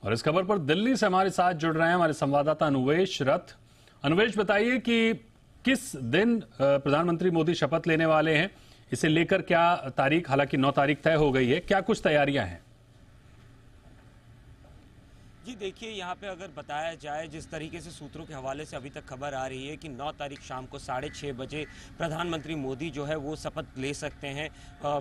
और इस खबर पर दिल्ली से हमारे साथ जुड़ रहे हैं हमारे संवाददाता अनुवेश रथ। अनुवेश, बताइए कि किस दिन प्रधानमंत्री मोदी शपथ लेने वाले हैं, इसे लेकर क्या तारीख, हालांकि 9 तारीख तय हो गई है, क्या कुछ तैयारियां हैं? जी देखिए, यहाँ पे अगर बताया जाए, जिस तरीके से सूत्रों के हवाले से अभी तक खबर आ रही है कि 9 तारीख शाम को 6:30 बजे प्रधानमंत्री मोदी जो है वो शपथ ले सकते हैं।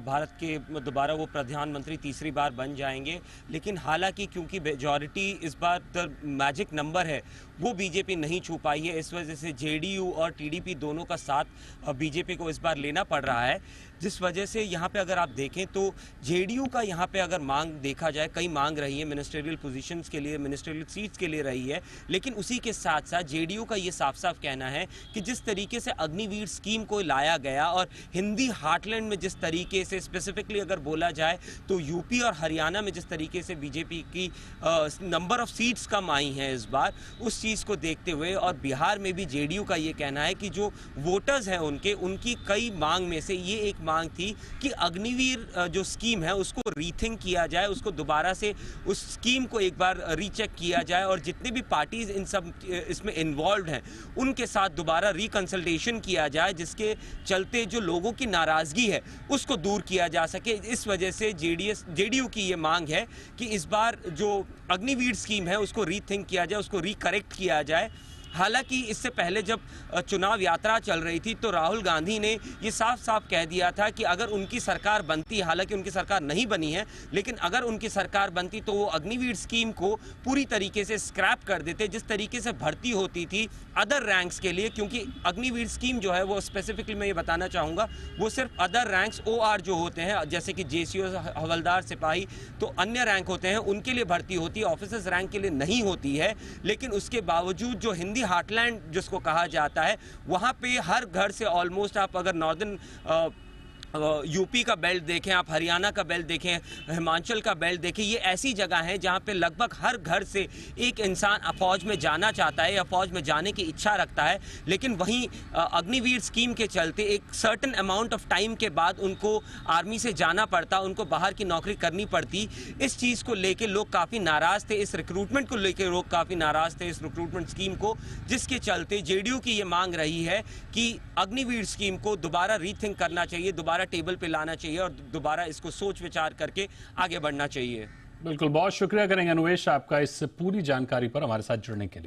भारत के दोबारा वो प्रधानमंत्री तीसरी बार बन जाएंगे। लेकिन हालांकि क्योंकि मेजॉरिटी इस बार मैजिक नंबर है वो बीजेपी नहीं छू पाई है, इस वजह से जेडीयू और टीडीपी दोनों का साथ बीजेपी को इस बार लेना पड़ रहा है। जिस वजह से यहाँ पे अगर आप देखें तो जेडीयू का यहाँ पे अगर मांग देखा जाए, कई मांग रही है मिनिस्ट्रियल पोजीशंस के लिए, मिनिस्ट्रियल सीट्स के लिए रही है। लेकिन उसी के साथ साथ जेडीयू का ये साफ साफ कहना है कि जिस तरीके से अग्निवीर स्कीम को लाया गया और हिंदी हार्टलैंड में जिस तरीके से स्पेसिफिकली अगर बोला जाए तो यूपी और हरियाणा में जिस तरीके से बीजेपी की नंबर ऑफ सीट्स कम आई हैं इस बार, उस चीज़ को देखते हुए, और बिहार में भी जेडीयू का ये कहना है कि जो वोटर्स हैं उनकी कई मांग में से ये एक मांग थी कि अग्निवीर जो स्कीम है उसको रीथिंक किया जाए, उसको दोबारा से उस स्कीम को एक बार रीचेक किया जाए और जितने भी पार्टीज इसमें इन्वॉल्व हैं उनके साथ दोबारा रिकंसल्टेशन किया जाए, जिसके चलते जो लोगों की नाराजगी है उसको दूर किया जा सके। इस वजह से जेडीयू की ये मांग है कि इस बार जो अग्निवीर स्कीम है उसको रीथिंक किया जाए, उसको रिकरेक्ट किया जाए। हालांकि इससे पहले जब चुनाव यात्रा चल रही थी तो राहुल गांधी ने ये साफ साफ कह दिया था कि अगर उनकी सरकार बनती, हालांकि उनकी सरकार नहीं बनी है, लेकिन अगर उनकी सरकार बनती तो वो अग्निवीर स्कीम को पूरी तरीके से स्क्रैप कर देते। जिस तरीके से भर्ती होती थी अदर रैंक्स के लिए, क्योंकि अग्निवीर स्कीम जो है वो स्पेसिफिकली मैं ये बताना चाहूँगा वो सिर्फ अदर रैंक्स OR जो होते हैं, जैसे कि JCO, हवलदार, सिपाही, तो अन्य रैंक होते हैं उनके लिए भर्ती होती है, ऑफिसर्स रैंक के लिए नहीं होती है। लेकिन उसके बावजूद जो हिंदी हार्टलैंड जिसको कहा जाता है, वहां पे हर घर से ऑलमोस्ट, आप अगर नॉर्दर्न यूपी का बेल्ट देखें, आप हरियाणा का बेल्ट देखें, हिमाचल का बेल्ट देखें, ये ऐसी जगह है जहां पे लगभग हर घर से एक इंसान फौज में जाना चाहता है या फौज में जाने की इच्छा रखता है। लेकिन वहीं अग्निवीर स्कीम के चलते एक सर्टेन अमाउंट ऑफ टाइम के बाद उनको आर्मी से जाना पड़ता, उनको बाहर की नौकरी करनी पड़ती। इस चीज़ को लेके लोग काफ़ी नाराज़ थे, इस रिक्रूटमेंट को लेकर लोग काफ़ी नाराज़ थे, इस रिक्रूटमेंट स्कीम को, जिसके चलते जेडीयू की ये मांग रही है कि अग्निवीर स्कीम को दोबारा रीथिंक करना चाहिए, दोबारा टेबल पे लाना चाहिए और दोबारा इसको सोच विचार करके आगे बढ़ना चाहिए। बिल्कुल, बहुत शुक्रिया करेंगे अनुवेश आपका इस पूरी जानकारी पर हमारे साथ जुड़ने के लिए।